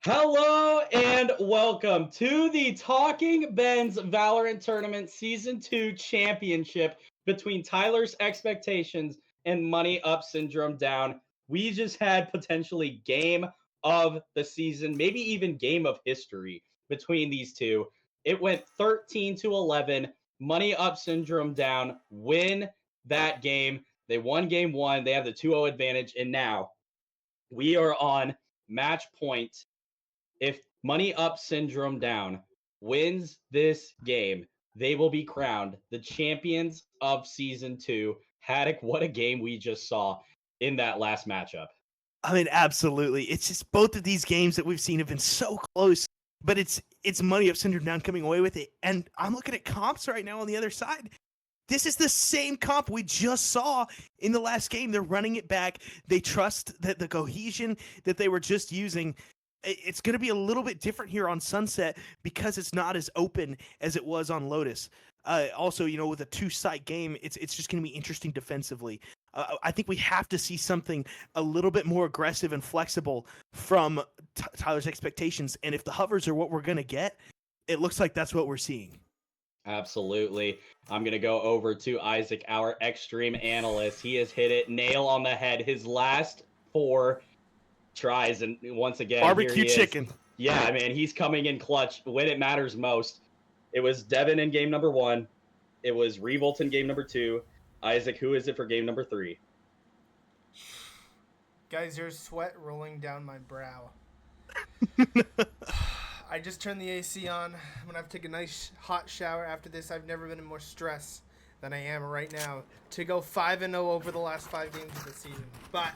Hello and welcome to the Talking Ben's Valorant Tournament Season 2 Championship between Tyler's Expectations and Money Up Syndrome Down. We just had potentially game of the season, maybe even game of history between these two. It went 13 to 11. Money Up Syndrome Down win that game. They won game one. They have the 2-0 advantage. And now we are on match point. If Money Up Syndrome Down wins this game, they will be crowned the champions of Season 2. Haddock, what a game we just saw in that last matchup. I mean, absolutely. It's just both of these games that we've seen have been so close, but it's Money Up Syndrome Down coming away with it. And I'm looking at comps right now on the other side. This is the same comp we just saw in the last game. They're running it back. They trust that the cohesion that they were just using. It's going to be a little bit different here on Sunset because it's not as open as it was on Lotus. Also, with a two-site game, it's just going to be interesting defensively. I think we have to see something a little bit more aggressive and flexible from Tyler's Expectations. And if the hovers are what we're going to get, it looks like that's what we're seeing. Absolutely. I'm going to go over to Isaac, our extreme analyst. He has hit it nail on the head. His last 4 tries, and once again, barbecue chicken. Yeah, man, he's coming in clutch when it matters most. It was Devin in game number 1. It was Revolt in game number 2. Isaac, who is it for game number 3? Guys, there's sweat rolling down my brow. I just turned the AC on. I'm gonna have to take a nice hot shower after this. I've never been in more stress than I am right now to go 5-0 over the last 5 games of the season. But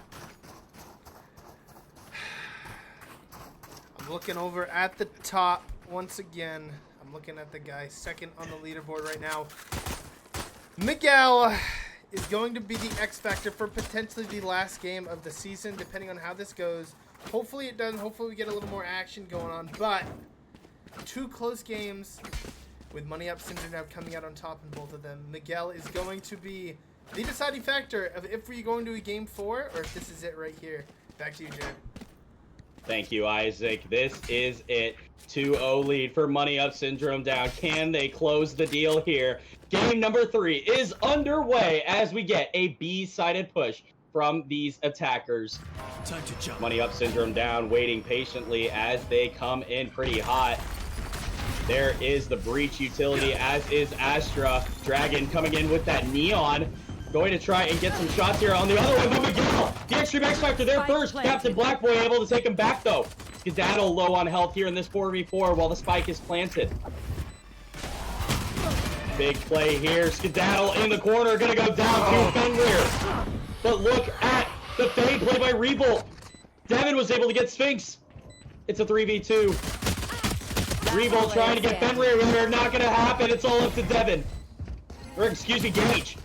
I'm looking over at the top once again. I'm looking at the guy second on the leaderboard right now. Miguel is going to be the X factor for potentially the last game of the season, depending on how this goes. Hopefully it doesn't. Hopefully we get a little more action going on. But 2 close games with Money Up Syndrome now coming out on top in both of them. Miguel is going to be the deciding factor of if we're going to a game 4 or if this is it right here. Back to you, Jared. Thank you, Isaac. This is it. 2-0 lead for Money Up Syndrome Down. Can they close the deal here? Game number 3 is underway as we get a B-sided push from these attackers. Time to jump. Money Up Syndrome Down, waiting patiently as they come in pretty hot. There is the Breach utility, as is Astra. Dragon coming in with that Neon. Going to try and get some shots here on the other one, but Miguel, the Extreme X Factor there first. Captain Blackboy able to take him back, though. Skedaddle low on health here in this 4v4 while the spike is planted. Big play here. Skedaddle in the corner, gonna go down to Fenrir. But look at the fade play by Revolt. Devin was able to get Sphinx. It's a 3v2. Revolt trying to get Fenrir in there. Not gonna happen. It's all up to Devin. Or excuse me, Gage.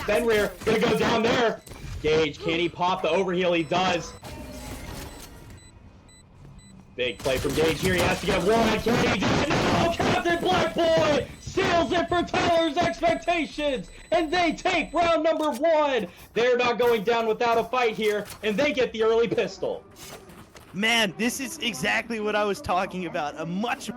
Fenrir gonna go down there. Gage, can he pop the overheal? He does. Big play from Gage here. He has to get one. Can he do it? No! Captain Blackboy seals it for Tyler's Expectations. And they take round number 1. They're not going down without a fight here. And they get the early pistol. Man, this is exactly what I was talking about. A much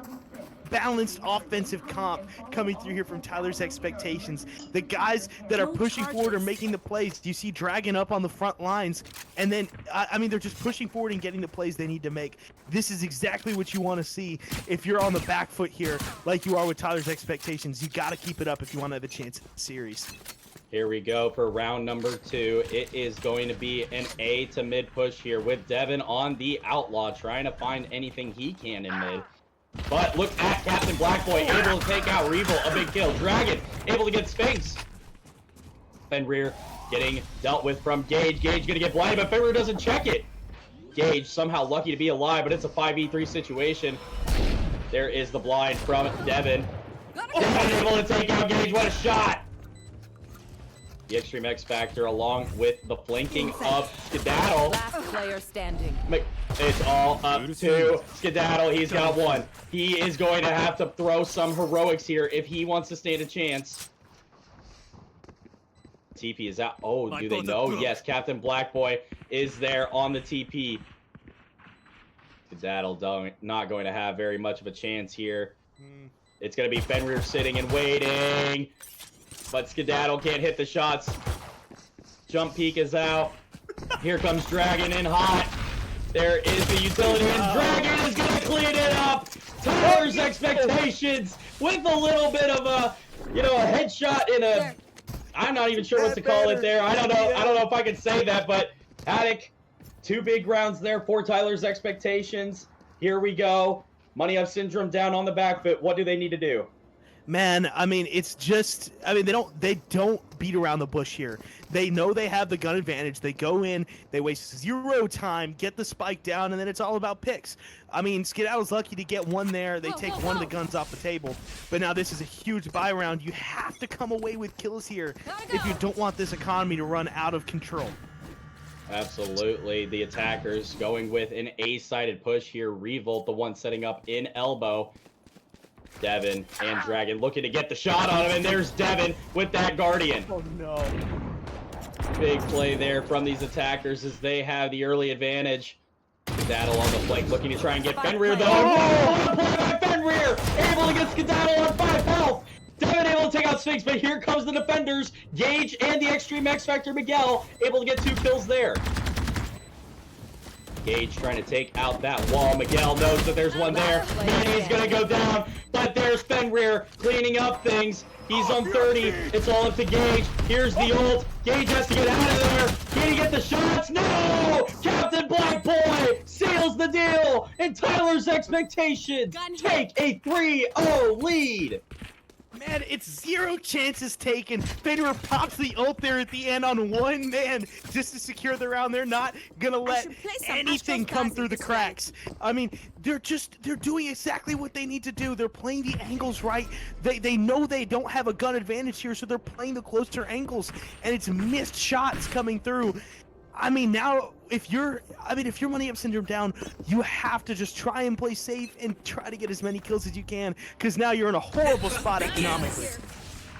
balanced offensive comp coming through here from Tyler's Expectations. The guys that are pushing forward are making the plays. You see Dragon up on the front lines, and then, I mean, they're just pushing forward and getting the plays they need to make. This is exactly what you want to see if you're on the back foot here, like you are with Tyler's Expectations. You got to keep it up if you want to have a chance at the series. Here we go for round number 2. It is going to be an A to mid push here with Devin on the Outlaw, trying to find anything he can in mid. But look at Captain Blackboy, able to take out Revolt, a big kill. Dragon, able to get Sphinx. Fenrir getting dealt with from Gage. Gage gonna get blinded, but Fenrir doesn't check it. Gage somehow lucky to be alive, but it's a 5v3 situation. There is the blind from Devin. Devin able to take out Gage, what a shot! The Extreme X Factor along with the flanking of Skedaddle. Last player standing. It's all up to Skedaddle. He's got one. He is going to have to throw some heroics here if he wants to stand a chance. TP is out. Oh, do they know? Yes, Captain Blackboy is there on the TP. Skedaddle not going to have very much of a chance here. It's going to be Fenrir sitting and waiting. But Skedaddle can't hit the shots. Jump peek is out. Here comes Dragon in hot. There is the utility, and Dragon is going to clean it up. Tyler's expectations with a little bit of a, a headshot in a. I'm not even sure what to call it there. I don't know if I can say that, but Attic, 2 big rounds there for Tyler's expectations. Here we go. Money Up Syndrome down on the back foot. What do they need to do? Man, I mean, it's just, they don't beat around the bush here. They know they have the gun advantage. They go in, they waste 0 time, get the spike down, and then it's all about picks. I mean, Skedaddle's lucky to get one there. They take one of the guns off the table. But now this is a huge buy round. You have to come away with kills here if you don't want this economy to run out of control. Absolutely. The attackers going with an A-sided push here. Revolt, the one setting up in elbow. Devin and Dragon looking to get the shot on him, and there's Devin with that Guardian. Oh, no. Big play there from these attackers as they have the early advantage. Skedaddle on the flank, looking to try and get Fenrir, though. Oh, what a play by Fenrir! Able to get Skedaddle on 5 health! Devin able to take out Sphinx, but here comes the defenders. Gage and the Extreme X Factor Miguel able to get 2 kills there. Gage trying to take out that wall. Miguel knows that there's one there. Manny's gonna go down, but there's Fenrir cleaning up things. He's on 30. It's all up to Gage. Here's the ult. Gage has to get out of there. Can he get the shots? No! Captain Black Boy seals the deal, and Tyler's expectations take a 3-0 lead. Man, it's 0 chances taken. Fenrir pops the ult there at the end on one man just to secure the round. They're not gonna let anything come through the cracks. I mean, they're doing exactly what they need to do. They're playing the angles right. They know they don't have a gun advantage here, so they're playing the closer angles, and it's missed shots coming through. I mean, now if you're Money Up Syndrome down, you have to just try and play safe and try to get as many kills as you can, because now you're in a horrible spot economically.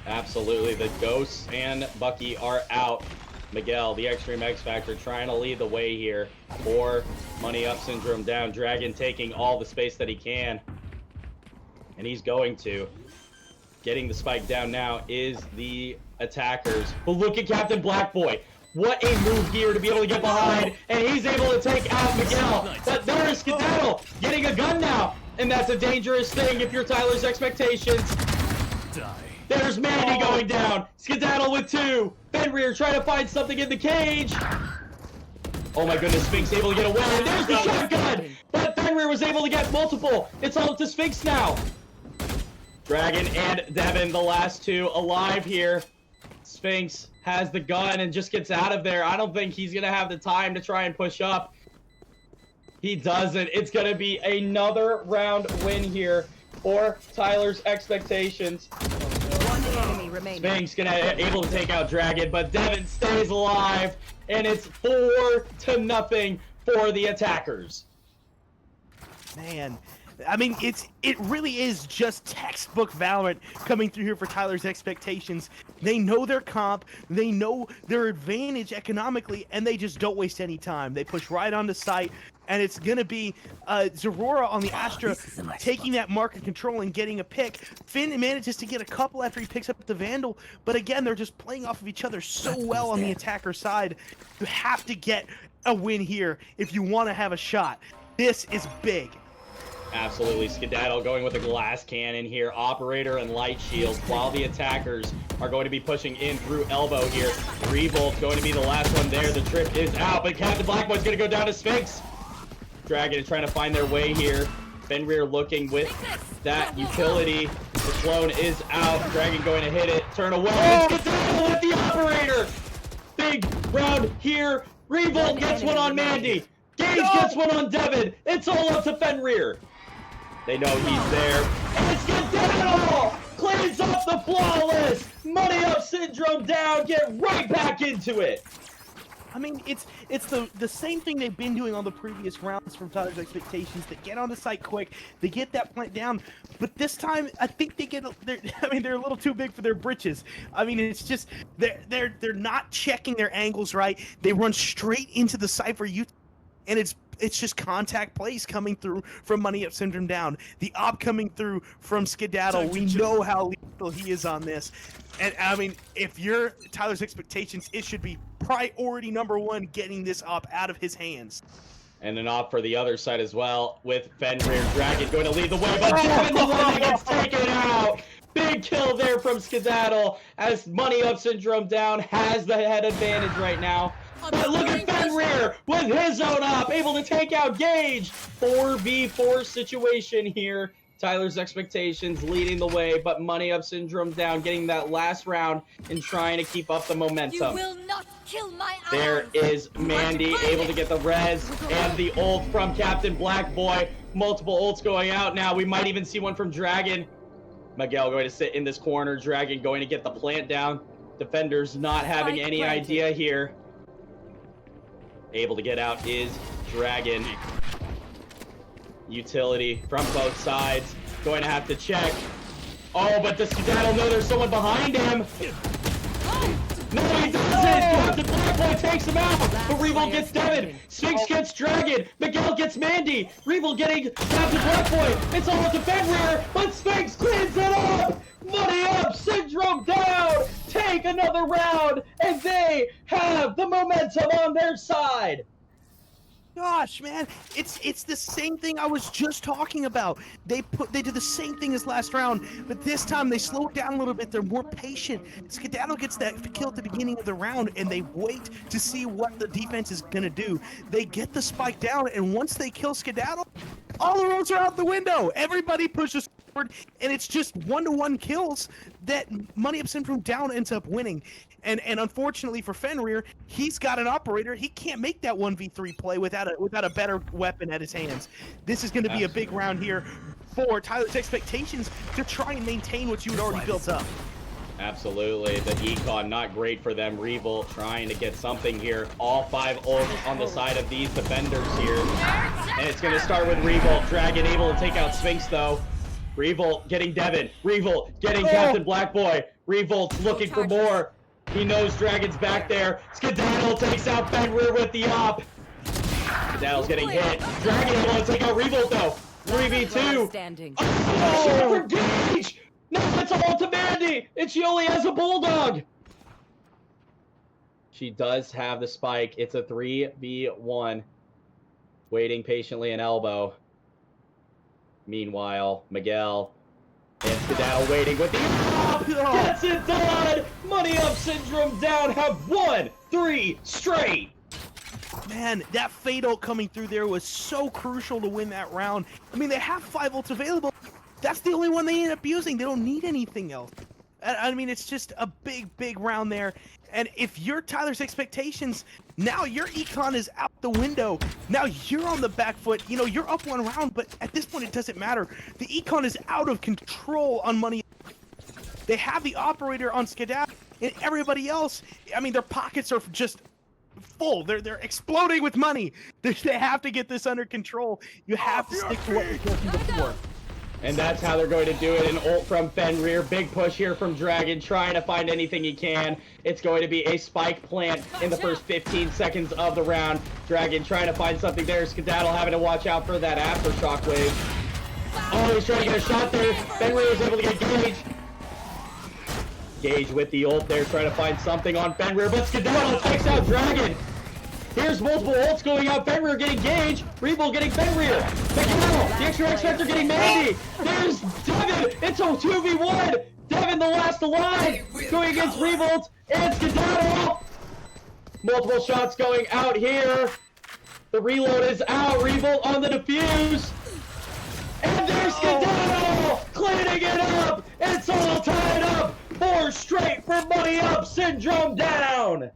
Absolutely, the Ghosts and Bucky are out. Miguel, the Extreme X Factor, trying to lead the way here for Money Up Syndrome down. Dragon taking all the space that he can, and he's going to. Getting the spike down now is the attackers. But look at Captain Black Boy. What a move here to be able to get behind, and he's able to take out Miguel. But there is Skedaddle getting a gun now, and that's a dangerous thing if you're Tyler's expectations. There's Mandy going down. Skedaddle with 2. Fenrir trying to find something in the cage. Oh my goodness, Sphinx able to get away, and there's the shotgun. But Fenrir was able to get multiple. It's all up to Sphinx now. Dragon and Devin, the last 2 alive here. Sphinx has the gun and just gets out of there. I don't think he's gonna have the time to try and push up. He doesn't. It's gonna be another round win here for Tyler's expectations. One enemy remaining. Sphinx able to take out Dragon, but Devin stays alive, and it's 4-0 for the attackers. Man, I mean, it really is just textbook Valorant coming through here for Tyler's expectations. They know their comp, they know their advantage economically, and they just don't waste any time. They push right onto site, and it's gonna be Zorora on the Astra taking that market control and getting a pick. Finn manages to get a couple after he picks up the Vandal, but again, they're just playing off of each other so well on the attacker side. You have to get a win here if you want to have a shot. This is big. Absolutely, Skedaddle going with a glass cannon here, Operator and Light Shield, while the attackers are going to be pushing in through elbow here. Revolt going to be the last one there. The trip is out, but Captain Blackboy's going to go down to Sphinx. Dragon is trying to find their way here. Fenrir looking with that utility. The clone is out. Dragon going to hit it. Turn away. Skedaddle with the Operator. Big round here. Revolt gets one on Mandy. Gage gets one on Devin. It's all up to Fenrir. They know he's there. And Skedaddle cleans up the flawless. Money Up Syndrome down. Get right back into it. I mean, it's the same thing they've been doing on the previous rounds from Tyler's expectations. They get on the site quick, they get that plant down, but this time I think they're a little too big for their britches. I mean, it's just they're not checking their angles right. They run straight into the Cypher and it's just contact plays coming through from Money Up Syndrome down. The op coming through from Skedaddle. We know how lethal he is on this. And I mean, if you're Tyler's Expectations, it should be priority number one getting this op out of his hands. And an op for the other side as well, with Fenrir Dragon going to lead the way, but Devin the one that gets taken out. Big kill there from Skedaddle as Money Up Syndrome down has the head advantage right now. But look at Fenrir with his own op, able to take out Gage. 4v4 situation here. Tyler's Expectations leading the way, but Money Up Syndrome down, getting that last round and trying to keep up the momentum. You will not kill my There is Mandy able to get the res and the ult from Captain Blackboy. Multiple ults going out now. We might even see one from Dragon. Miguel going to sit in this corner. Dragon going to get the plant down. Defenders not having any idea here. Able to get out is Dragon. Utility from both sides. Going to have to check. Oh, but does Skedaddle know there's someone behind him? No, he doesn't! Captain Blackboy takes him out! But Revo gets Devin! Sphinx gets Dragon! Miguel gets Mandy! Revo getting Captain Blackboy! It's all to Fenrir! But Sphinx cleans it up! Money Up Syndrome down! Take another round! And they have the momentum on their side! Gosh, man, it's the same thing I was just talking about. They did the same thing as last round, but this time they slow it down a little bit. They're more patient. Skedaddle gets that kill at the beginning of the round, and they wait to see what the defense is gonna do. They get the spike down, and once they kill Skedaddle, all the roads are out the window. Everybody pushes forward, and it's just 1-to-1 kills that Money Up Syndrome down ends up winning. And unfortunately for Fenrir, he's got an operator. He can't make that 1v3 play without a better weapon at his hands. This is going to be a big round here for Tyler's Expectations to try and maintain what you had already built up. Absolutely. The econ not great for them. Revolt trying to get something here. All 5 ults on the side of these defenders here. And it's going to start with Revolt. Dragon able to take out Sphinx though. Revolt getting Devin. Revolt getting Captain Blackboy. Revolt's looking for more. He knows Dragon's back there. Skedaddle takes out Fenrir with the op. Skedaddle's getting hit. Dragon able to take out Revolt though. 3v2. Standing. Oh, shot from Gage! No, it's all to Mandy! And she only has a Bulldog! She does have the spike. It's a 3v1. Waiting patiently an elbow. Meanwhile, Miguel and Skedaddle waiting with the op! Gets it done! Money Up Syndrome down have won 3 straight! Man, that Fade ult coming through there was so crucial to win that round. I mean, they have 5 ults available. That's the only one they end up using. They don't need anything else. I mean, it's just a big round there. And if you're Tyler's Expectations, now your econ is out the window. Now you're on the back foot. You know, you're up 1 round, but at this point, it doesn't matter. The econ is out of control on Money. They have the operator on Skedaddle, and everybody else, I mean, their pockets are just full. They're exploding with money. They have to get this under control. You have to stick to what you're doing before. And that's how they're going to do it. An ult from Fenrir. Big push here from Dragon, trying to find anything he can. It's going to be a spike plant in the first 15 seconds of the round. Dragon trying to find something there. Skedaddle having to watch out for that aftershock wave. Oh, he's trying to get a shot there. Fenrir is able to get Gage. Gage with the ult there, trying to find something on Fenrir, but Skedaddle takes out Dragon. Here's multiple ults going out. Fenrir getting Gage. Revo getting Fenrir. Miguel, the extra X Factor getting Mandy. There's Devin. It's a 2v1. Devin, the last alive, going against Revolt and Skedaddle. Multiple shots going out here. The reload is out. Revolt on the defuse. And there's Skedaddle cleaning it up. It's all tied up. 4 straight for Money Up Syndrome down.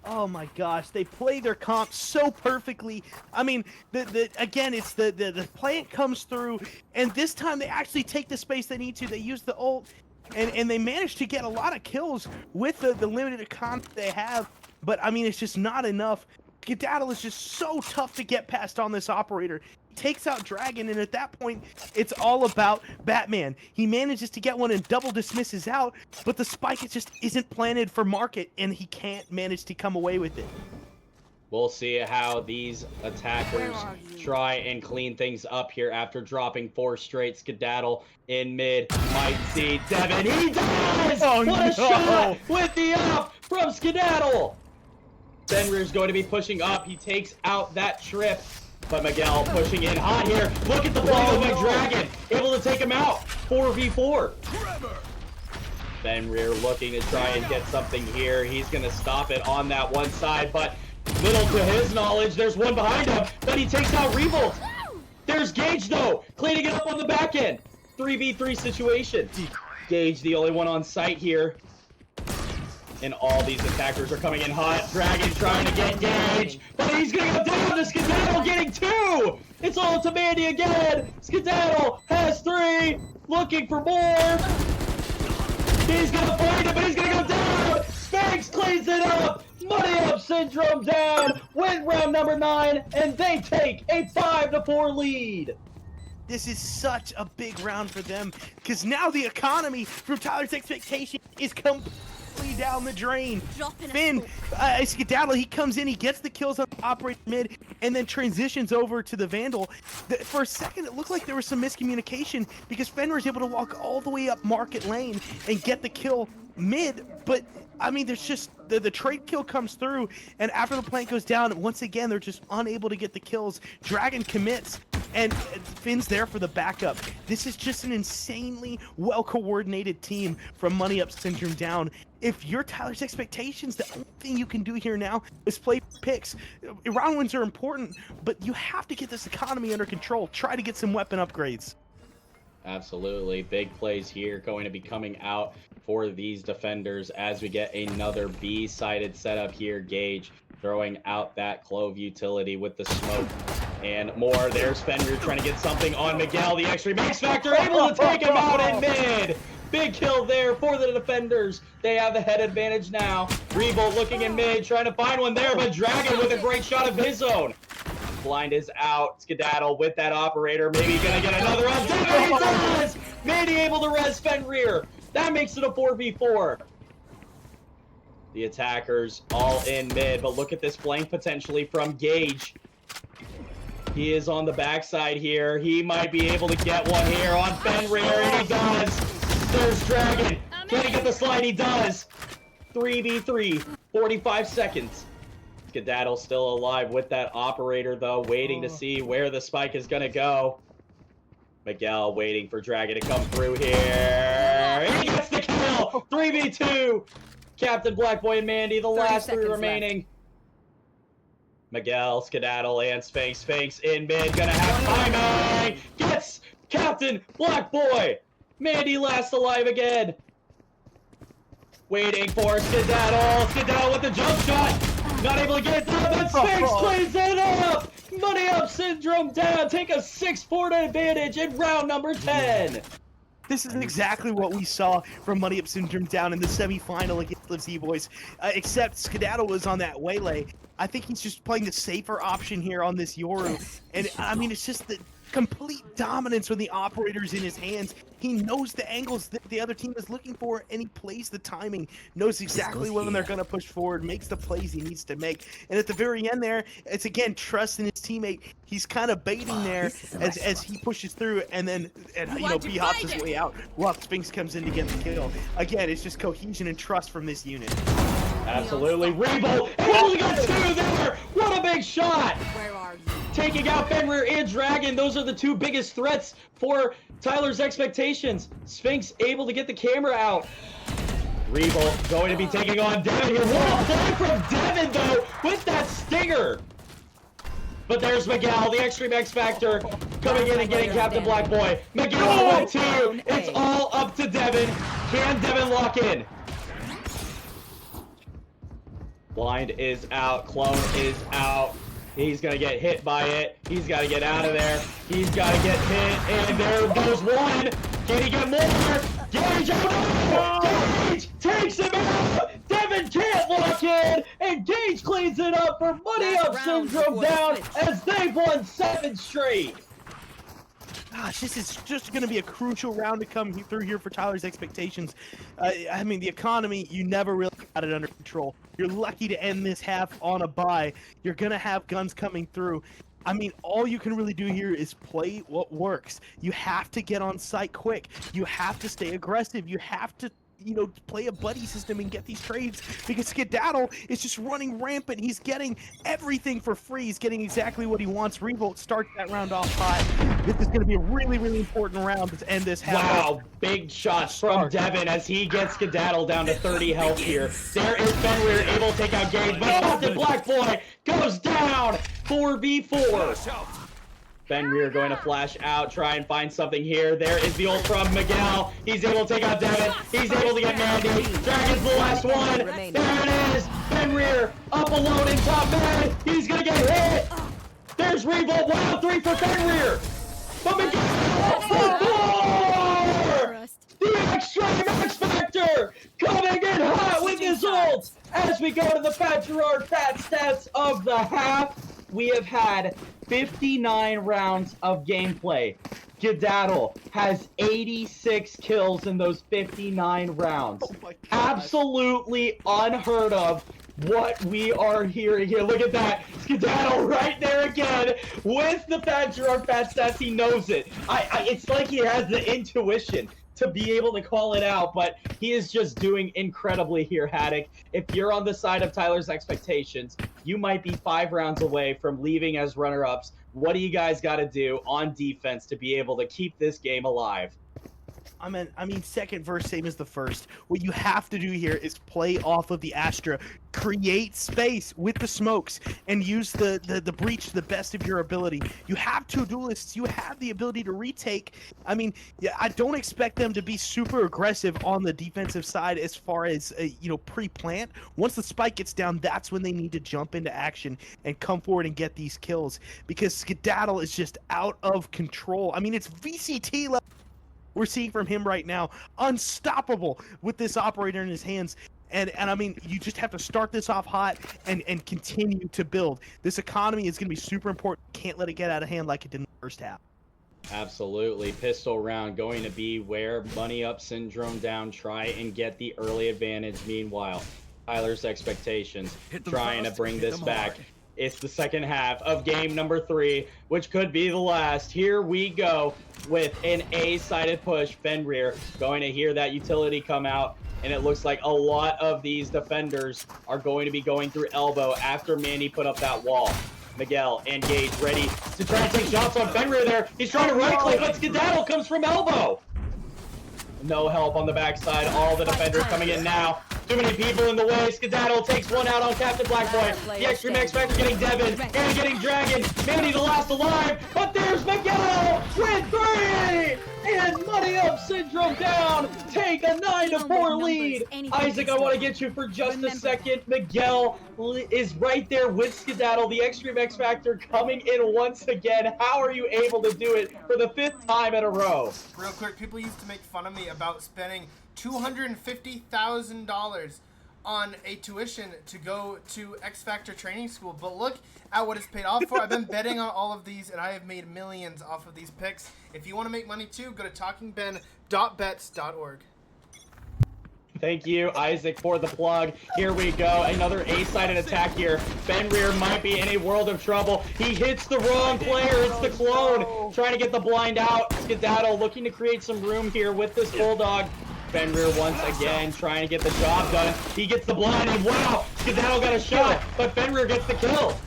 Oh my gosh, they play their comp so perfectly. I mean, again, it's the plant comes through, and this time they actually take the space they need to. They use the ult, and they manage to get a lot of kills with the limited comp they have. But I mean, it's just not enough. Skedaddle is just so tough to get past on this operator. He takes out Dragon, and at that point, it's all about Batman. He manages to get one and double dismisses out, but the spike just isn't planted for market, and he can't manage to come away with it. We'll see how these attackers try and clean things up here after dropping 4 straight. Skedaddle in mid. Might see Devin. He does! Oh, what a no. shot with the up from Skedaddle! Fenrir's going to be pushing up. He takes out that trip. But Miguel pushing in hot here. Look at the play by Dragon. Able to take him out. 4v4. Fenrir looking to try and get something here. He's going to stop it on that one side, but little to his knowledge, there's one behind him, but he takes out Revolt. There's Gage, though, cleaning it up on the back end. 3v3 situation. Gage, the only one on site here. And all these attackers are coming in hot. Dragon trying to get Gage, but he's going to go down. The Skedaddle getting 2. It's all to Mandy again. Skedaddle has 3, looking for more. He's going to find it, but he's going to go down. Sphinx cleans it up. Money Up Syndrome down. Win round number 9, and they take a 5-4 lead. This is such a big round for them because now the economy from Tyler's expectation is completely down the drain. Finn, Skedaddle, he comes in, he gets the kills on the operator mid, and then transitions over to the Vandal. For a second, it looked like there was some miscommunication because Fenrir was able to walk all the way up Market Lane and get the kill mid, but I mean, there's just the trade kill comes through, and after the plant goes down, once again, they're just unable to get the kills. Dragon commits, and Finn's there for the backup. This is just an insanely well-coordinated team from Money Up Syndrome down. If you're Tyler's expectations, the only thing you can do here now is play picks. Round wins are important, but you have to get this economy under control. Try to get some weapon upgrades. Absolutely. Big plays here going to be coming out for these defenders as we get another B-sided setup here. Gage throwing out that Clove utility with the smoke and more. There's Fenrir trying to get something on Miguel. The Extreme X Factor able to take him out in mid. Big kill there for the defenders. They have the head advantage now. Revolt looking in mid, trying to find one there, but Dragon with a great shot of his own. Blind is out. Skedaddle with that operator. Maybe gonna get another up. Devin, he does! Mandy able to res Fenrir. That makes it a 4v4. The attackers all in mid, but look at this flank potentially from Gage. He is on the backside here. He might be able to get one here on Fenrir, and he does. There's Dragon. Can he get the slide? He does. 3v3, 45 seconds. Skedaddle still alive with that operator, though, waiting to see where the spike is going to go. Miguel waiting for Dragon to come through here. He gets the kill! 3v2! Captain Blackboy and Mandy, the last 3 remaining. Left. Miguel, Skedaddle, and Sphinx. Sphinx in mid, gonna have timing! Gets Captain Blackboy! Mandy last alive again. Waiting for Skedaddle. Skedaddle with the jump shot. Not able to get it down, but Sphinx cleans it up! Money Up Syndrome down. Take a 6-4 advantage in round number 10. This is exactly what we saw from Money Up Syndrome down in the semifinal against Liv Z-Boys, except Skedaddle was on that waylay. I think he's just playing the safer option here on this Yoru. And I mean, it's just the complete dominance with the operators in his hands. He knows the angles that the other team is looking for, and he plays the timing, knows exactly when they're going to push forward, makes the plays he needs to make. And at the very end there, it's again trust in his teammate. He's kind of baiting there as he pushes through, and then B hops his way out while Sphinx comes in to get the kill. Again, it's just cohesion and trust from this unit. Absolutely. Revolt only got 2 there. What a big shot. Where are you? Taking out Fenrir and Dragon. Those are the 2 biggest threats for Tyler's expectations. Sphinx able to get the camera out. Revolt going to be taking on Devin here. What a play from Devin, though, with that stinger. But there's Miguel, the Extreme X Factor, coming in and getting Captain Blackboy. Miguel with 2. It's all up to Devin. Can Devin lock in? Blind is out. Clone is out. He's going to get hit by it. He's got to get out of there. He's got to get hit. And there goes one. Can he get more? Gage out. Gage takes him out. Devin can't lock in. And Gage cleans it up for Money Up Syndrome down as they've won 7 straight. gosh, this is just going to be a crucial round to come through here for Tyler's expectations. I mean, the economy, you never really got it under control. You're lucky to end this half on a bye. You're going to have guns coming through. I mean, all you can really do here is play what works. You have to get on site quick. You have to stay aggressive. You have to, you know, play a buddy system and get these trades, because Skedaddle is just running rampant. He's getting everything for free. He's getting exactly what he wants. Revolt starts that round off high. This is going to be a really, really important round to end this half. Wow, big shots from Devin as he gets Skedaddle down to 30 health here. There is Fenrir able to take out Gage, but Captain Black Boy goes down 4v4. Fenrir going to flash out, try and find something here. There is the ult from Miguel. He's able to take out Devin. He's able to get Mandy. Dragon's the last one. There it is. Fenrir up alone in top mid. He's going to get hit. There's Revolt. Wow, 3 for Fenrir. But Miguel for 4! The Extreme X Factor coming in hot with his ult. As we go to the Fat Gerard Fat Stats of the half, we have had 59 rounds of gameplay. Skedaddle has 86 kills in those 59 rounds. Oh my God. Absolutely unheard of what we are hearing here. Look at that. Skedaddle right there again with the Fat Gerard Fat Stats. He knows it. It's like he has the intuition to be able to call it out, but he is just doing incredibly here, Haddock. If you're on the side of Tyler's expectations, you might be 5 rounds away from leaving as runner-ups. What do you guys got to do on defense to be able to keep this game alive? I mean, second verse, same as the first. What you have to do here is play off of the Astra, create space with the smokes, and use the breach to the best of your ability. You have 2 duelists. You have the ability to retake. I mean, yeah, I don't expect them to be super aggressive on the defensive side as far as, you know, pre-plant. Once the spike gets down, that's when they need to jump into action and come forward and get these kills, because Skedaddle is just out of control. I mean, it's VCT level we're seeing from him right now. Unstoppable with this operator in his hands. And I mean, you just have to start this off hot and continue to build. This economy is going to be super important. Can't let it get out of hand like it did in the first half. Absolutely. Pistol round going to be where Money Up Syndrome down, try and get the early advantage. Meanwhile, Tyler's expectations trying to bring this back. It's the second half of game number 3, which could be the last. Here we go with an A-sided push. Fenrir going to hear that utility come out, and it looks like a lot of these defenders are going to be going through elbow after Mandy put up that wall. Miguel and Gage ready to try and take shots on Fenrir there. He's trying to right-click, but Skedaddle comes from elbow. No help on the backside. All the defenders coming in now. Too many people in the way. Skedaddle takes one out on Captain Black Boy. The Extreme X Factor getting Devin and getting Dragon. Mandy the last alive, but there's Miguel with 3! And Money Up Syndrome down. Take a 9-4 lead. Isaac, I want to get you for just a second. Miguel is right there with Skedaddle. The Extreme X Factor coming in once again. How are you able to do it for the 5th time in a row? Real quick, people used to make fun of me about spending $250,000 on a tuition to go to X Factor training school, but look at what it's paid off for. I've been betting on all of these, and I have made millions off of these picks. If you want to make money too, go to talkingben.bets.org. Thank you, Isaac, for the plug. Here we go. Another A-sided attack here. Fenrir might be in a world of trouble. He hits the wrong player. It's the clone. Trying to get the blind out. Skedaddle looking to create some room here with this Bulldog. Fenrir once again trying to get the job done. He gets the blind, and wow, Skedaddle got a shot, but Fenrir gets the kill.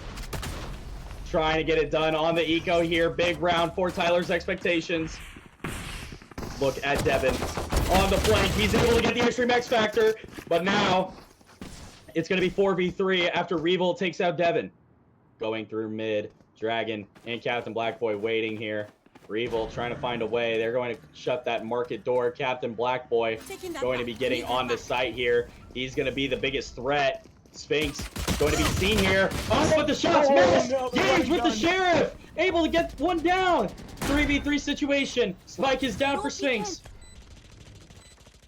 Trying to get it done on the eco here. Big round for Tyler's expectations. Look at Devin on the flank. He's able to get the Extreme X Factor, but now it's going to be 4v3 after Revolt takes out Devin. Going through mid, Dragon and Captain Black Boy waiting here. Revolt trying to find a way. They're going to shut that market door. Captain Black Boy going to be getting on the site here. He's going to be the biggest threat. Sphinx going to be seen here. Oh, but the shots missed. No, Gage with the Sheriff. Able to get one down. 3v3 situation. Spike is down for Sphinx.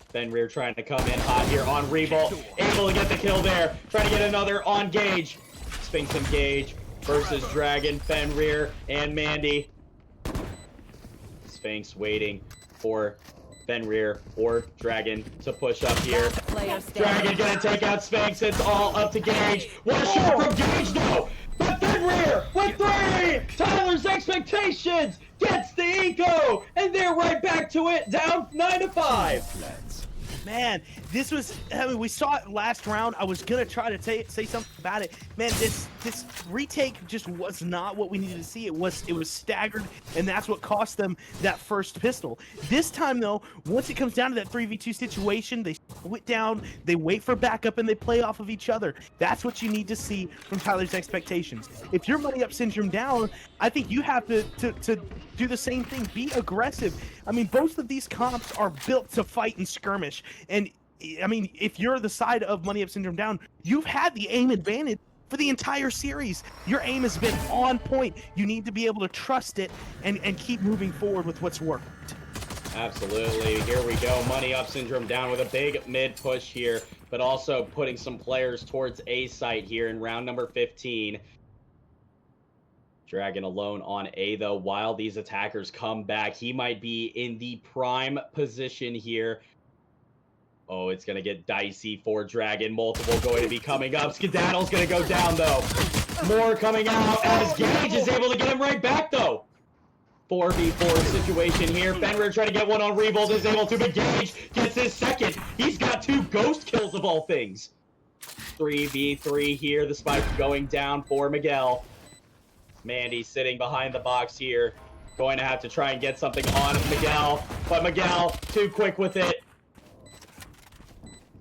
Fenrir trying to come in hot here on Revolt. Able to get the kill there. Trying to get another on Gage. Sphinx and Gage versus Dragon, Fenrir, and Mandy. Sphinx waiting for Fenrir or Dragon to push up here. Player Dragon standing. gonna take out Sphinx. It's all up to Gage. What a shot from Gage though! But Fenrir with 3! Tyler's Expectations gets the eco! And they're right back to it, down 9-5. Man, this was, I mean, we saw it last round. I was gonna try to say something about it. Man, this retake just was not what we needed to see. It was staggered, and that's what cost them that first pistol. This time though, once it comes down to that 3v2 situation, they split down, they wait for backup, and they play off of each other. That's what you need to see from Tyler's Expectations. If you're Money Up Syndrome down, I think you have to do the same thing. Be aggressive. I mean, both of these comps are built to fight and skirmish. And I mean, if you're the side of Money Up Syndrome down, you've had the aim advantage for the entire series. Your aim has been on point. You need to be able to trust it and keep moving forward with what's worked. Absolutely. Here we go. Money Up Syndrome down with a big mid push here, but also putting some players towards A site here in round number 15. Dragon alone on A, though, while these attackers come back. He might be in the prime position here. Oh, it's going to get dicey for Dragon. Multiple going to be coming up. Skedaddle's going to go down, though. More coming out as Gage is able to get him right back, though. 4v4 situation here. Fenrir trying to get one on Revolt, is able to, but Gage gets his second. He's got 2 ghost kills of all things. 3v3 here. The spike going down for Miguel. Mandy sitting behind the box here. Going to have to try and get something on Miguel. But Miguel, too quick with it.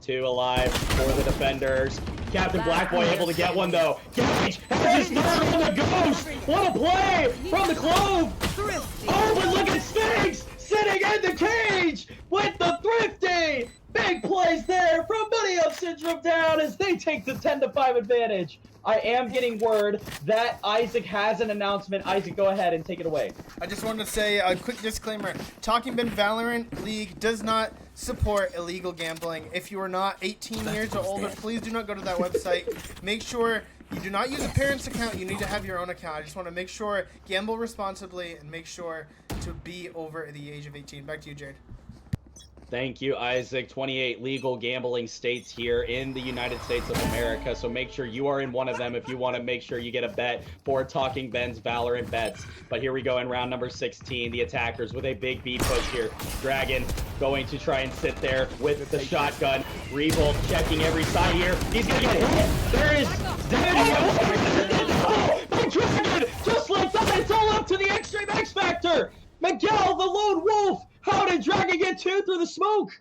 2 alive for the defenders. Captain Blackboy able to get one though. Gage has his third on the ghost. What a play from the Clove. Oh, but look at Sphinx sitting in the cage with the Thrifty. Big plays there from Money Up Syndrome down as they take the 10-5 advantage. I am getting word that Isaac has an announcement. Isaac, go ahead and take it away. I just wanted to say a quick disclaimer. Talking Ben Valorant League does not support illegal gambling. If you are not 18 years or older, please do not go to that website. Make sure you do not use a parent's account. You need to have your own account. I just want to make sure, gamble responsibly, and make sure to be over the age of 18. Back to you, Jared. Thank you, Isaac. 28 legal gambling states here in the United States of America, so make sure you are in one of them if you want to make sure you get a bet for Talking Ben's Valorant bets. But here we go in round number 16. The attackers with a big B push here. Dragon going to try and sit there with the shotgun. Revolt checking every side here. He's going to get hit. There is Dragon! Just like that, it's all up to the Extreme X Factor! Miguel, the lone wolf! How did Dragon get 2 through the smoke?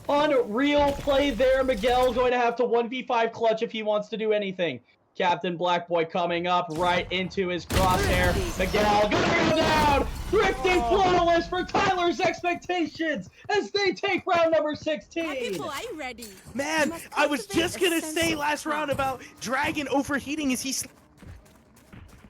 Unreal play there. Miguel going to have to 1v5 clutch if he wants to do anything. Captain Blackboy coming up right into his crosshair. Miguel gonna go down. Thrifty flawless for Tyler's Expectations as they take round number 16. People, are you ready? Man, I was just gonna say last round about Dragon overheating as he.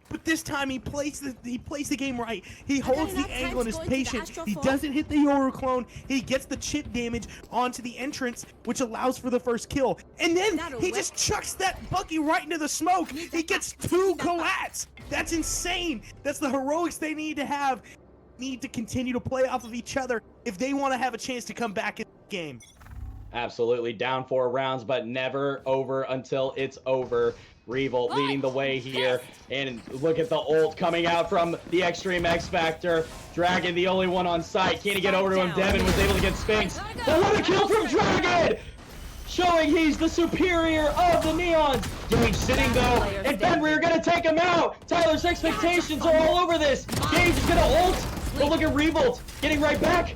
But this time he plays the game right. He holds the angle and is patient. He doesn't hit the Yoru clone. He gets the chip damage onto the entrance, which allows for the first kill. And then he just chucks that Bucky right into the smoke. He gets 2 collats. That's insane. That's the heroics they need to have. Need to continue to play off of each other if they want to have a chance to come back in the game. Absolutely down 4 rounds, but never over until it's over. Revolt leading the way here, and look at the ult coming out from the Extreme X Factor. Dragon the only one on site. Can he get over to him? Devin was able to get Sphinx. But what a kill from Dragon! Showing he's the superior of the Neons. Gage sitting though, and Fenrir gonna take him out. Tyler's Expectations are all over this. Gage is gonna ult, but look at Revolt getting right back.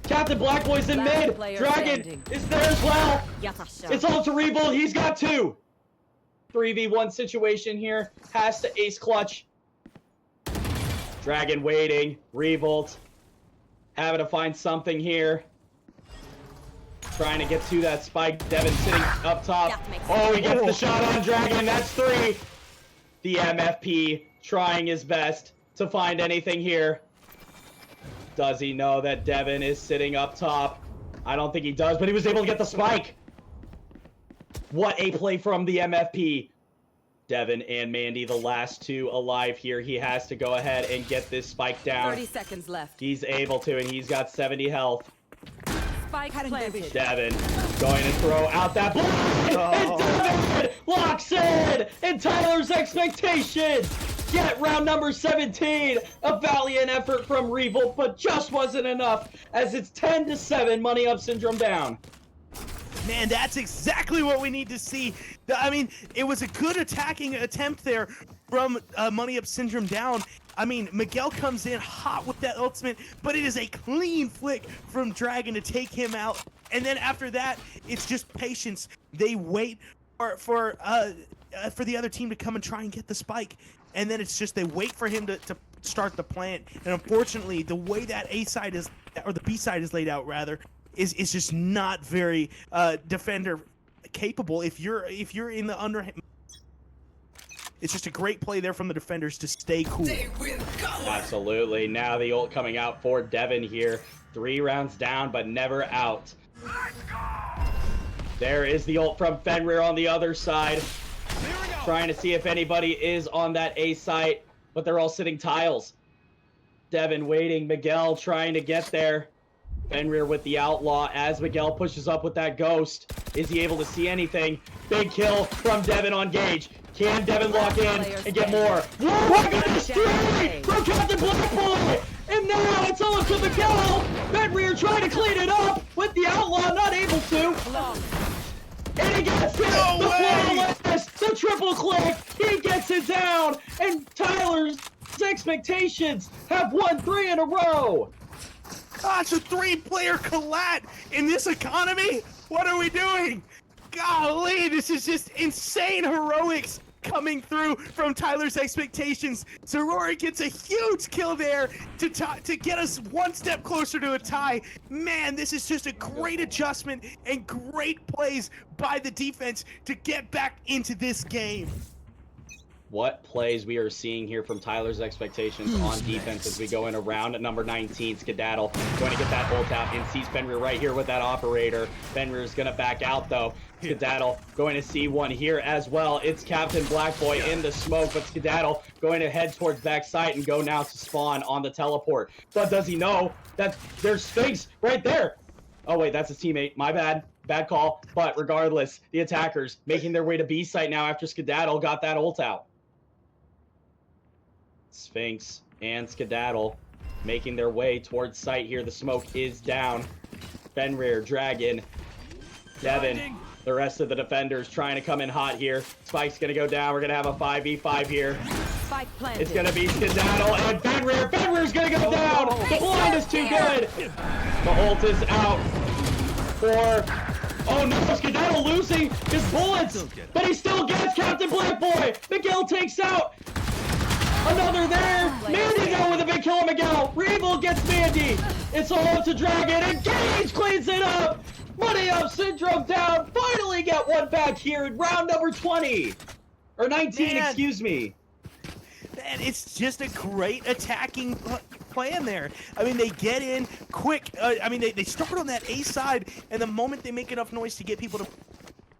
Captain Blackboy's in mid. Dragon is there as well. It's all to Revolt. He's got 2. 3v1 situation here. Has to ace clutch. Dragon waiting. Revolt having to find something here. Trying to get to that spike. Devin sitting up top. Oh, he gets the shot on Dragon. That's 3. The MFP trying his best to find anything here. Does he know that Devin is sitting up top? I don't think he does, but he was able to get the spike. What a play from the MFP. Devin and Mandy, the last two alive here. He has to go ahead and get this spike down. 30 seconds left. He's able to, and he's got 70 health. Spike planted. Devin going to throw out that blind, and Devin locks in, and Tyler's expectations get round number 17. A valiant effort from Revolt, but just wasn't enough, as it's 10-7, Money Up Syndrome down. Man, that's exactly what we need to see. I mean, it was a good attacking attempt there from Money Up Syndrome down. I mean, Miguel comes in hot with that ultimate, but it is a clean flick from Dragon to take him out. And then after that, it's just patience. They wait for the other team to come and try and get the spike. And then it's just they wait for him to start the plant. And unfortunately, the way that A side is, or the B side is laid out rather, is just not very defender capable. If you're in the underhand, it's just a great play there from the defenders to stay cool. Absolutely. Now the ult coming out for Devin here. 3 rounds down, but never out. There is the ult from Fenrir on the other side. Trying to see if anybody is on that A site, but they're all sitting tiles. Devin waiting. Miguel trying to get there. Fenrir with the outlaw as Miguel pushes up with that ghost. Is he able to see anything? Big kill from Devin on Gage. Can Devin lock in and get more? Whoa, look at this straight from Captain Blackboy! And now it's all up to Miguel! Fenrir trying to clean it up with the outlaw, not able to. And he gets it! The flawless, the triple click, he gets it down! And Tyler's expectations have won 3 in a row! Gosh, a 3-player collat in this economy? What are we doing? Golly, this is just insane heroics coming through from Tyler's expectations. Zerori gets a huge kill there to get us one step closer to a tie. Man, this is just a great adjustment and great plays by the defense to get back into this game. What plays we are seeing here from Tyler's expectations on defense as we go into round number 19. Skedaddle going to get that ult out and sees Fenrir right here with that operator. Fenrir is going to back out though. Skedaddle going to see one here as well. It's Captain Blackboy in the smoke, but Skedaddle going to head towards backside and go now to spawn on the teleport. But does he know that there's Sphinx right there? Oh wait, that's his teammate. My bad. Bad call. But regardless, the attackers making their way to B site now after Skedaddle got that ult out. Sphinx and Skedaddle making their way towards site here. The smoke is down. Fenrir, Dragon, Devin, the rest of the defenders trying to come in hot here. Spike's going to go down. We're going to have a 5v5 here. Spike planted. It's going to be Skedaddle and Fenrir. Fenrir's going to go down. The blind is too good. The ult is out for... Oh no, Skedaddle losing his bullets, but he still gets Captain Blackboy. Miguel takes out another there. Mandy though with a big kill on Miguel. Revolt gets Mandy. It's all up to Dragon, and Gage cleans it up. Money Up Syndrome down. Finally get one back here in round number 20. Or 19, Man. excuse me. And it's just a great attacking plan there. I mean, they get in quick. I mean, they start on that A side, and the moment they make enough noise to get people to,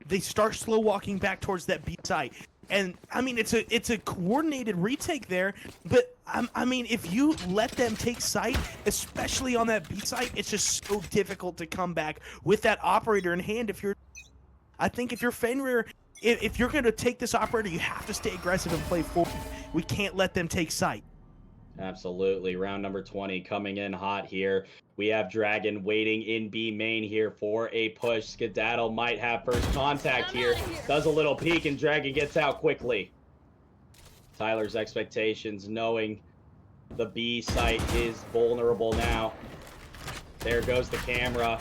they start slow walking back towards that B side. And I mean, it's a coordinated retake there. But I mean, if you let them take sight, especially on that B side, it's just so difficult to come back with that operator in hand. I think if you're Fenrir, if you're going to take this operator, you have to stay aggressive and play forward. We can't let them take sight. Absolutely. Round number 20 coming in hot here. We have Dragon waiting in B main here for a push. Skedaddle might have first contact here. Does a little peek and Dragon gets out quickly. Tyler's expectations knowing the B site is vulnerable now. There goes the camera.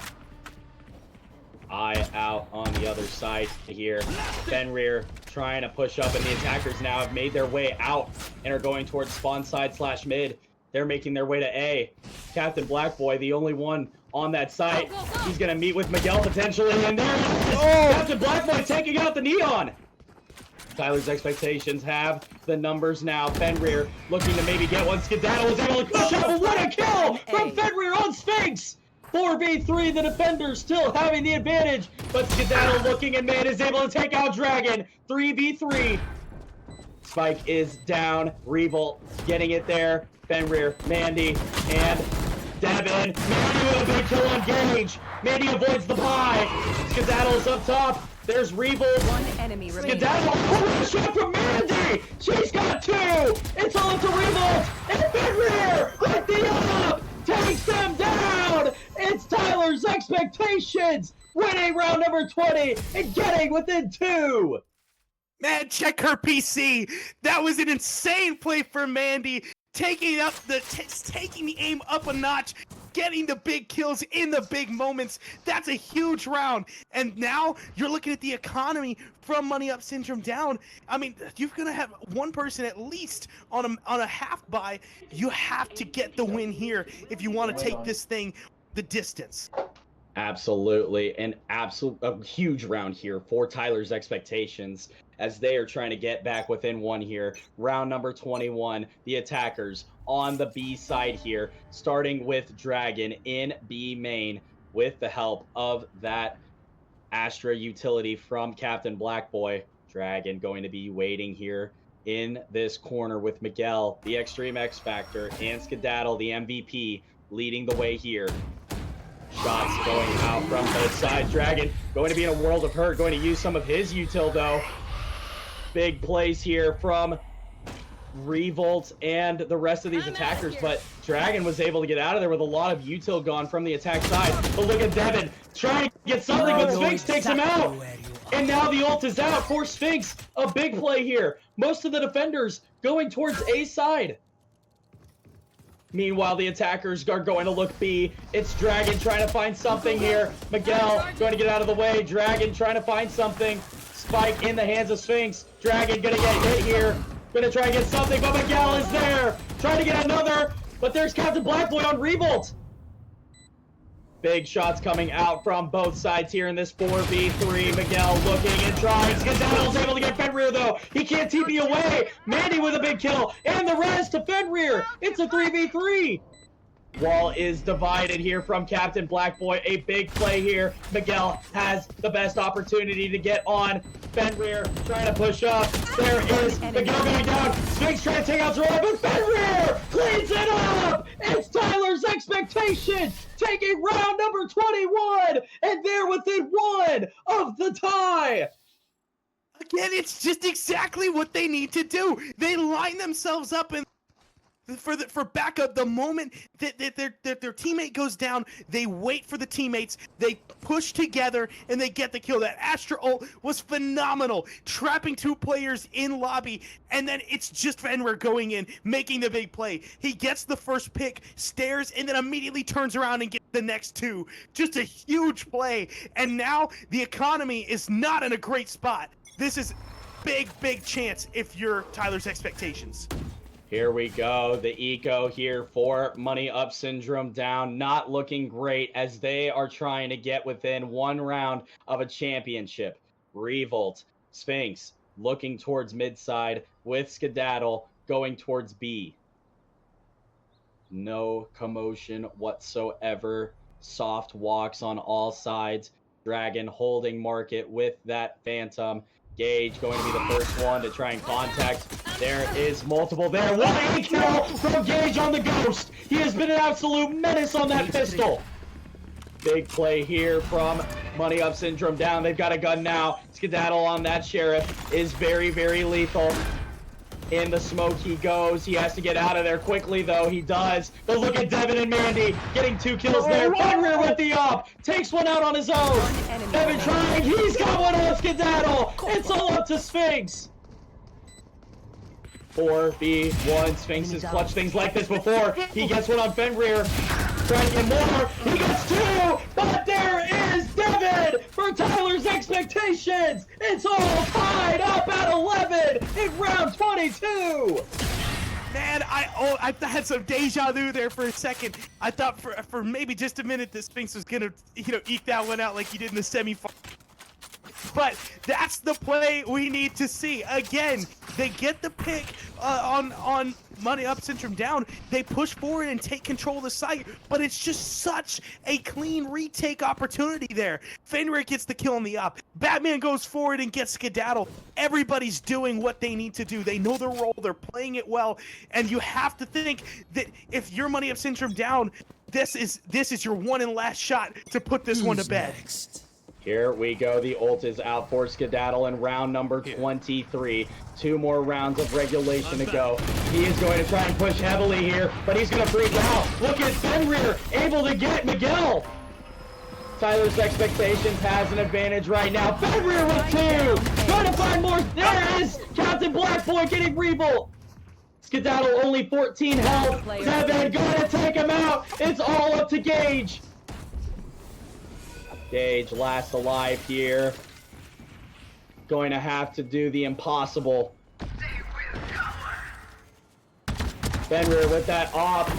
Eye out on the other side here. Fenrir trying to push up, and the attackers now have made their way out and are going towards spawn side / mid. They're making their way to A. Captain Blackboy, the only one on that site. He's going to meet with Miguel potentially, and there it is! Captain Blackboy taking out the Neon. Tyler's expectations have the numbers now. Fenrir looking to maybe get one. Skedaddle was able to push up, but what a kill from Fenrir on Sphinx! 4v3, the defenders still having the advantage, but Skedaddle looking, and man is able to take out Dragon. 3v3. Spike is down. Revolt getting it there. Fenrir, Mandy, and Devin. Mandy with a big kill on Gage. Mandy avoids the buy. Skedaddle's up top. There's Revolt. One enemy remaining. Skedaddle. Oh, shot from Mandy. She's got 2. It's all up to Revolt. And Fenrir with the up. Takes them down. It's Tyler's Expectations winning round number 20 and getting within 2. Man, check her PC. That was an insane play for Mandy, taking the aim up a notch, getting the big kills in the big moments. That's a huge round. And now you're looking at the economy from Money Up Syndrome down. I mean, you're gonna have one person at least on a half buy. You have to get the win here if you want to take this thing the distance. Absolutely, a huge round here for Tyler's Expectations as they are trying to get back within 1 here. Round number 21, the attackers on the B side here, starting with Dragon in B main with the help of that Astra utility from Captain Blackboy. Dragon going to be waiting here in this corner with Miguel, the Extreme X Factor, and Skedaddle, the MVP, leading the way here. Shots going out from both sides. Dragon going to be in a world of hurt, going to use some of his util though. Big plays here from Revolt and the rest of these attackers, but Dragon was able to get out of there with a lot of util gone from the attack side. But look at Devin trying to get something, but Sphinx takes him out. And now the ult is out for Sphinx. A big play here. Most of the defenders going towards A side. Meanwhile, the attackers are going to look B. It's Dragon trying to find something here. Miguel going to get out of the way. Dragon trying to find something. Spike in the hands of Sphinx. Dragon going to get hit here. Going to try and get something, but Miguel is there. Trying to get another, but there's Captain Blackboy on Revolt. Big shots coming out from both sides here in this 4v3. Miguel looking and trying. Skedaddle's able to get Fenrir though. He can't TP away. Mandy with a big kill. And the rest to Fenrir. It's a 3v3. Wall is divided here from Captain Blackboy. A big play here. Miguel has the best opportunity to get on. Fenrir trying to push up. There is Miguel going down. Sphinx trying to take out Zorro, but Fenrir cleans it up. It's Tyler's Expectations taking round number 21, and they're within 1 of the tie. Again, it's just exactly what they need to do. They line themselves up and for backup. The moment that their teammate goes down, they wait for the teammates, they push together, and they get the kill. That Astra ult was phenomenal, trapping 2 players in lobby, and then it's just Fenrir going in, making the big play. He gets the first pick, stares, and then immediately turns around and gets the next 2. Just a huge play, and now the economy is not in a great spot. This is big chance if you're Tyler's Expectations. Here we go. The eco here for Money Up Syndrome down. Not looking great as they are trying to get within 1 round of a championship. Revolt, Sphinx looking towards mid side with Skedaddle going towards B. No commotion whatsoever. Soft walks on all sides. Dragon holding market with that Phantom. Gage going to be the first one to try and contact. There is multiple there. What a kill from Gage on the Ghost. He has been an absolute menace on that pistol. Big play here from Money Up Syndrome down. They've got a gun now. Skedaddle on that Sheriff is very lethal. In the smoke he goes. He has to get out of there quickly, though. He does. But look at Devin and Mandy getting 2 kills there. Fenrir with the up. Takes one out on his own. Devin trying. He's got one on Skedaddle. It's all up to Sphinx. 4v1. Sphinx has clutched things like this before. He gets one on Fenrir. Trying to get more. He gets 2. But there is Devin for Tyler's Expectations. It's all tied up at 11 in round 22. Man, I had some deja vu there for a second. I thought for maybe just a minute that Sphinx was gonna, eke that one out like he did in the semifinal. But that's the play we need to see. Again, they get the pick on Money Up Syndrome down. They push forward and take control of the site, but it's just such a clean retake opportunity there. Fenrir gets the kill on the up. Batman goes forward and gets Skedaddle. Everybody's doing what they need to do. They know their role. They're playing it well, and you have to think that if you're Money Up Syndrome down, this is your one and last shot to put this one to bed. Here we go. The ult is out for Skedaddle in round number 23. 2 more rounds of regulation to go. He is going to try and push heavily here, but he's going to freeze out. Look at Fenrir able to get Miguel. Tyler's Expectations has an advantage right now. Fenrir with 2. Trying to find more. There it is. Captain Blackboy getting Revolt. Skedaddle only 14 health. Seven going to take him out. It's all up to Gage. Gage last alive here. Going to have to do the impossible. Fenrir with that op.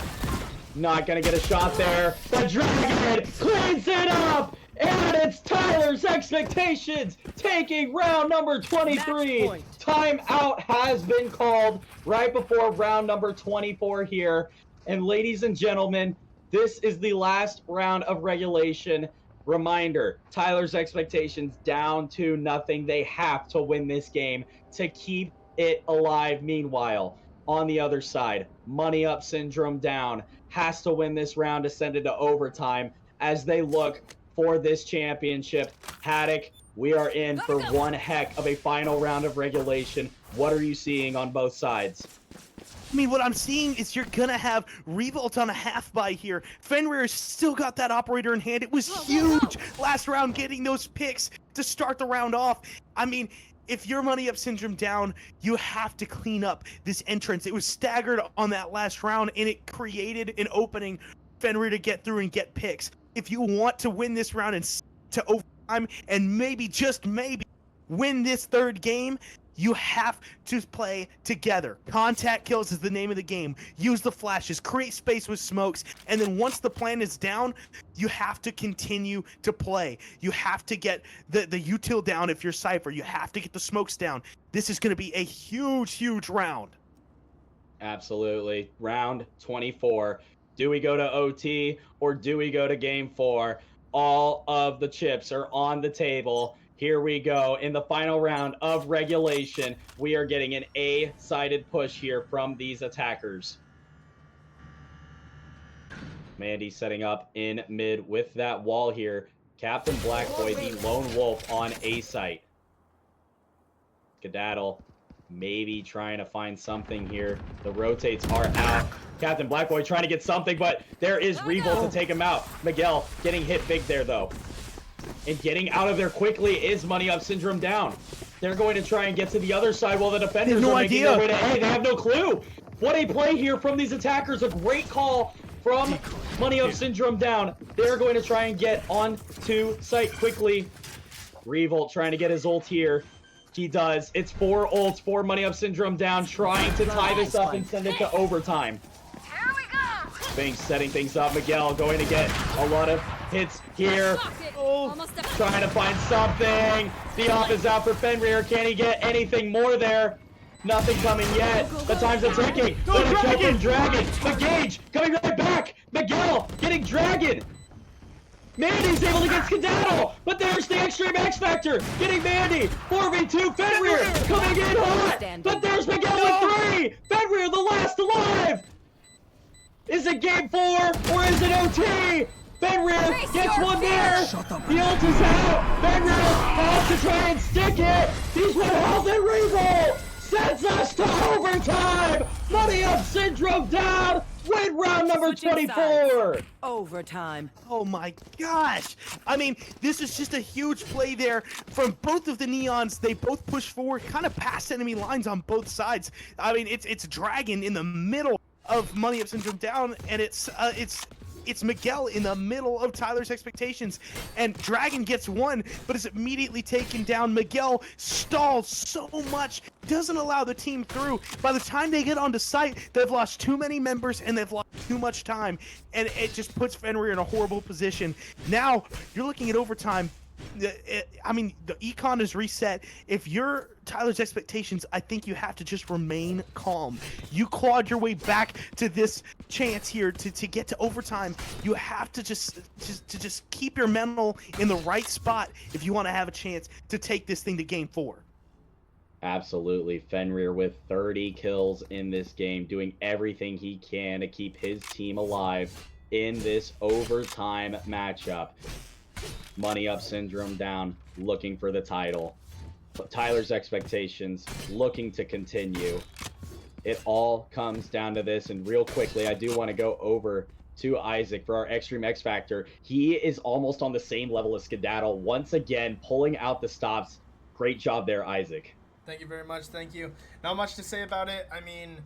Not going to get a shot there. The Dragon cleans it up. And it's Tyler's Expectations taking round number 23. Timeout has been called right before round number 24 here. And ladies and gentlemen, this is the last round of regulation. Reminder, Tyler's Expectations down to nothing. They have to win this game to keep it alive. Meanwhile, on the other side, Money Up Syndrome down. Has to win this round to send it to overtime as they look for this championship. Haddock, we are in for one heck of a final round of regulation. What are you seeing on both sides? I mean, what I'm seeing is you're gonna have Revolt on a half buy here. Fenrir's still got that operator in hand. It was huge last round getting those picks to start the round off. I mean, if you're Money Up Syndrome down, you have to clean up this entrance. It was staggered on that last round, and it created an opening for Fenrir to get through and get picks. If you want to win this round and to overtime and maybe, just maybe, win this third game, you have to play together. Contact kills is the name of the game. Use the flashes, create space with smokes, and then once the plan is down, you have to continue to play. You have to get the util down if you're Cypher. You have to get the smokes down. This is going to be a huge, huge round. Absolutely. Round 24. Do we go to OT or do we go to game 4? All of the chips are on the table. Here we go. In the final round of regulation, we are getting an A-sided push here from these attackers. Mandy setting up in mid with that wall here. Captain Blackboy, the lone wolf on A site. Skedaddle maybe trying to find something here. The rotates are out. Captain Blackboy trying to get something, but there is Revolt to take him out. Miguel getting hit big there, though. And getting out of there quickly is Money Up Syndrome down. They're going to try and get to the other side while the defenders are making their way to A. They have no clue. What a play here from these attackers. A great call from Money Up Syndrome down. They're going to try and get onto site quickly. Revolt trying to get his ult here. He does. It's 4 ults for Money Up Syndrome down, trying to tie this up and send it to overtime. Here we go. Spinks setting things up. Miguel going to get a lot of hits here. Trying to find something. The off is out for Fenrir. Can he get anything more there? Nothing coming yet. The time's a ticking. Gonna kill from Dragon. But Gage coming right back. Miguel getting Dragon. Mandy's able to get Skedaddle, but there's the Extreme X Factor getting Mandy. 4v2 Fenrir coming in hot, but there's Miguel with 3. Fenrir the last alive. Is it game 4 or is it OT? Fenrir gets one there. The ult is out. Fenrir has to try and stick it. He's 1 health and Revolt sends us to overtime. Money Up Syndrome down. Win round number 24. Overtime. Oh my gosh. I mean, this is just a huge play there from both of the Neons. They both push forward, kind of past enemy lines on both sides. I mean, it's Dragon in the middle of Money Up Syndrome down, and it's Miguel in the middle of Tyler's Expectations, and Dragon gets 1, but is immediately taken down. Miguel stalls so much, doesn't allow the team through. By the time they get onto site, they've lost too many members and they've lost too much time, and it just puts Fenrir in a horrible position. Now, you're looking at overtime. I mean, the econ is reset. If you're Tyler's expectations, I think you have to just remain calm. You clawed your way back to this chance here to get to overtime. You have to just keep your mental in the right spot if you want to have a chance to take this thing to game 4. Absolutely. Fenrir with 30 kills in this game, doing everything he can to keep his team alive in this overtime matchup. Money Up Syndrome down, looking for the title. But Tyler's expectations, looking to continue. It all comes down to this, and real quickly, I do want to go over to Isaac for our Extreme X Factor. He is almost on the same level as Skedaddle, once again pulling out the stops. Great job there, Isaac. Thank you very much. Thank you. Not much to say about it. I mean,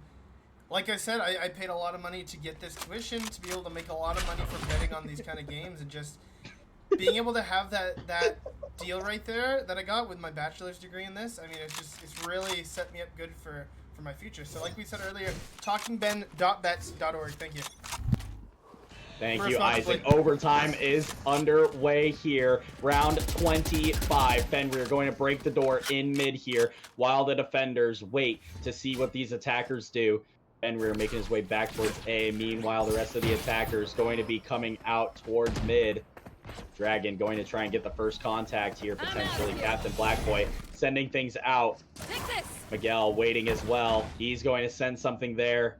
like I said, I paid a lot of money to get this tuition, to be able to make a lot of money from betting on these kind of games, and just being able to have that deal right there that I got with my bachelor's degree in this. I mean, it's really set me up good for my future. So like we said earlier, talkingben.bets.org. Thank you. Thank you, Isaac. Overtime is underway here. Round 25. Fenrir going to break the door in mid here while the defenders wait to see what these attackers do. Fenrir making his way back towards A. Meanwhile, the rest of the attackers going to be coming out towards mid. Dragon going to try and get the first contact here, potentially. Captain Blackboy sending things out. Miguel waiting as well. He's going to send something there.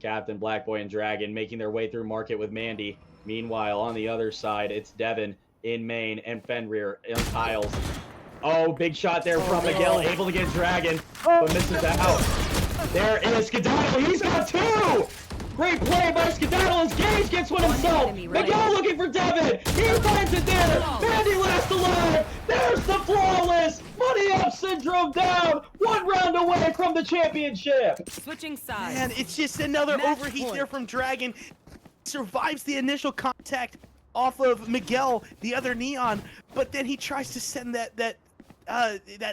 Captain Blackboy and Dragon making their way through market with Mandy. Meanwhile, on the other side, it's Devin in main and Fenrir in tiles. Oh, big shot there from Miguel, able to get Dragon, but misses out. There is Skedaddle. He's got 2! Great play by Skedaddle as Gage gets one himself. Miguel looking for Devin. He finds it there. Mandy last alive. There's the flawless. Money Up Syndrome down. 1 round away from the championship. Switching sides. Man, it's just another Match overheat point. there from Dragon. Survives the initial contact off of Miguel, the other Neon, but then he tries to send that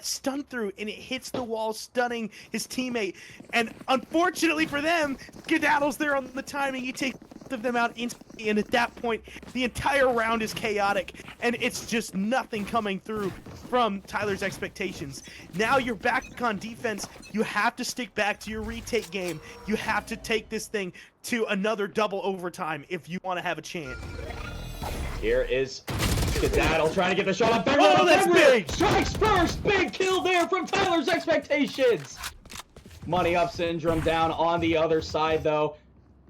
stun through, and it hits the wall, stunning his teammate. And unfortunately for them, Skedaddle's there on the timing. He takes both of them out instantly, and at that point, the entire round is chaotic, and it's just nothing coming through from Tyler's expectations. Now you're back on defense. You have to stick back to your retake game. You have to take this thing to another double overtime if you want to have a chance. Here is Skedaddle trying to get the shot on Fenrir. Oh, that's big! Strikes first! Big kill there from Tyler's expectations! Money Up Syndrome down on the other side, though.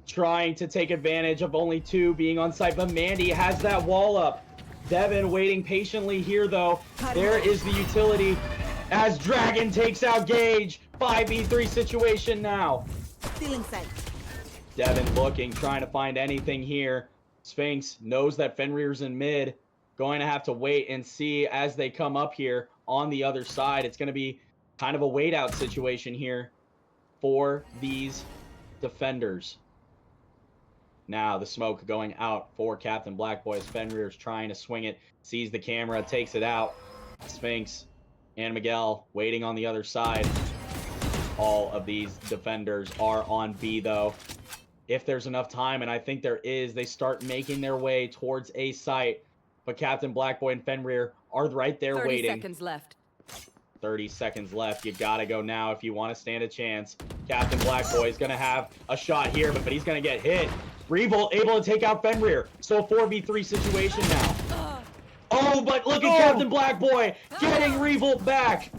Trying to take advantage of only 2 being on site, but Mandy has that wall up. Devin waiting patiently here, though. There is the utility as Dragon takes out Gage. 5v3 situation now. Stealing sight. Devin looking, trying to find anything here. Sphinx knows that Fenrir's in mid. Going to have to wait and see as they come up here on the other side. It's going to be kind of a wait out situation here for these defenders. Now the smoke going out for Captain Blackboy as Fenrir's trying to swing it. Sees the camera, takes it out. Sphinx and Miguel waiting on the other side. All of these defenders are on B, though. If there's enough time, and I think there is, they start making their way towards A site. But Captain Blackboy and Fenrir are right there 30 waiting. 30 seconds left. 30 seconds left. You gotta go now if you want to stand a chance. Captain Blackboy is going to have a shot here, but he's going to get hit. Revolt able to take out Fenrir. So a 4v3 situation now. Oh, but look at Captain Blackboy getting Revolt back.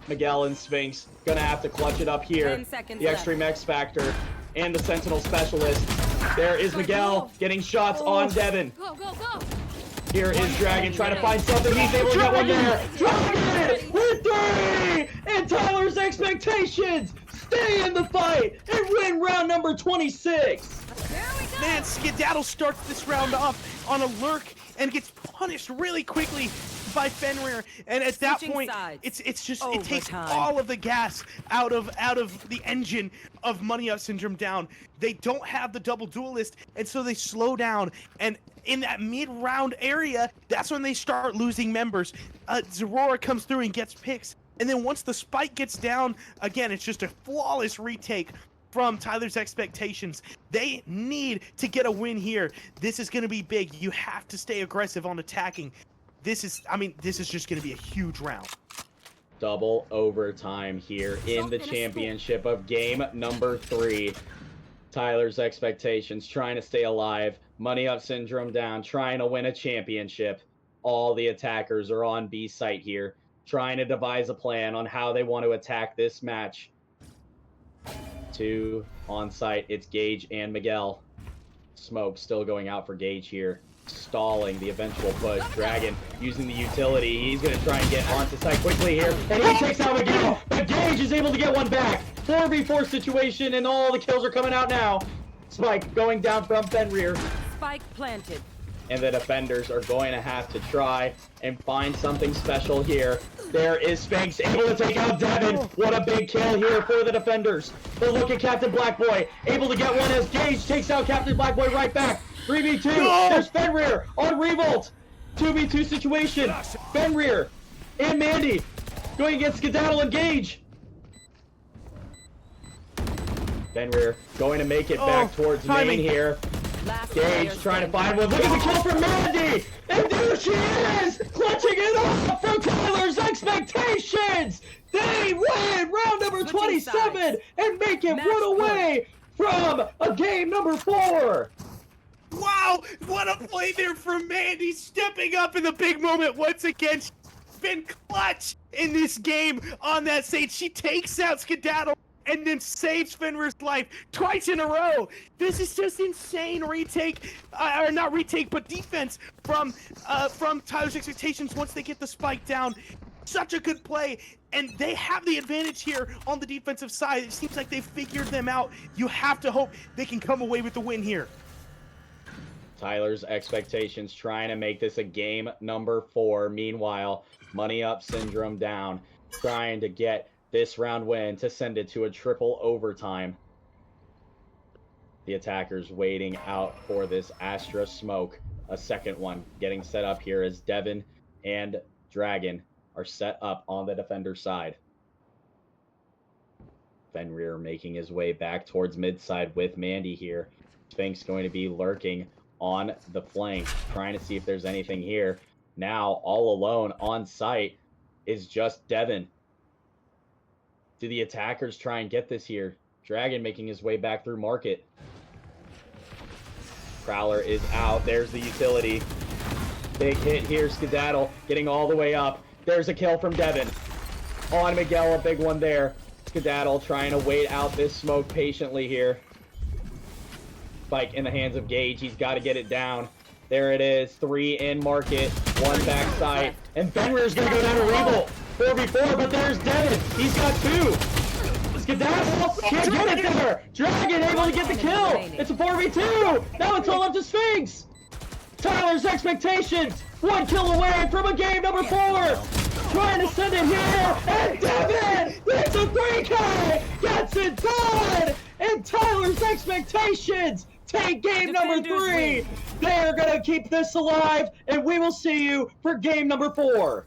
Miguel and Sphinx going to have to clutch it up here. 10 seconds The Extreme X Factor and the Sentinel Specialist. There is Miguel getting shots on Devin. Go, go, go. Here is Dragon trying to find something. He's able to get one there. Dragon with 3! And Tyler's expectations stay in the fight and win round number 26. There we go. Man, Skedaddle starts this round off on a lurk and gets punished really quickly by Fenrir, and at that Switching point, sides. it's just it takes Overtime. all of the gas out of the engine of Money Up Syndrome down. They don't have the double duelist, and so they slow down. And in that mid-round area, that's when they start losing members. Zorora comes through and gets picks, and then once the spike gets down, again, it's just a flawless retake from Tyler's expectations. They need to get a win here. This is going to be big. You have to stay aggressive on attacking. this is just going to be a huge round. Double overtime here in the championship of game number 3. Tyler's Expectations trying to stay alive. Money Up Syndrome down, trying to win a championship. All the attackers are on B site here, trying to devise a plan on how they want to attack this match. 2 on site, it's Gage and Miguel. Smoke still going out for Gage here, stalling the eventual push. Dragon using the utility. He's going to try and get onto site quickly here, and he takes out Miguel, but Gage is able to get one back. 4v4 situation, and all the kills are coming out now. Spike going down from Fenrir. Spike planted. And the defenders are going to have to try and find something special here. There is Sphinx able to take out Devin. What a big kill here for the defenders. But look at Captain Blackboy, able to get one as Gage takes out Captain Blackboy right back. 3v2, there's Fenrir on Revolt. 2v2 situation, Fenrir and Mandy going against Skedaddle and Gage. Fenrir going to make it back towards main here. Gage trying to find one. Look at the kill from Mandy! And there she is! Clutching it off from Tyler's Expectations! They win round number 27 and make it one away from a game number 4! Wow, what a play there from Mandy, stepping up in the big moment once again. She's been clutch in this game on that stage. She takes out Skedaddle and then saves Fenrir's life twice in a row. This is just insane retake, or not retake, but defense from Tyler's Expectations once they get the spike down. Such a good play, and they have the advantage here on the defensive side. It seems like they figured them out. You have to hope they can come away with the win here. Tyler's Expectations trying to make this a game number 4. Meanwhile, Money Up Syndrome down, trying to get this round win to send it to a triple overtime. The attackers waiting out for this Astra smoke. A second one getting set up here as Devin and Dragon are set up on the defender side. Fenrir making his way back towards mid side with Mandy here. Sphinx going to be lurking on the flank, trying to see if there's anything here. Now, all alone on site is just Devin. Do the attackers try and get this here? Dragon making his way back through market. Prowler is out. There's the utility. Big hit here. Skedaddle getting all the way up. There's a kill from Devin. On Miguel, a big one there. Skedaddle trying to wait out this smoke patiently here. Spike in the hands of Gage. He's got to get it down. There it is. 3 in market. 1 backside. And Fenrir's going to go down to Revolt. 4v4, but there's Devin. He's got 2. Skedaddle can't get it there. Dragon able to get the kill. It's a 4v2. Now it's all up to Sphinx. Tyler's Expectations. 1 kill away from a game number 4. Trying to send it here. And Devin, it's a 3K. Gets it done. And Tyler's Expectations take game number 3. They are going to keep this alive. And we will see you for game number 4.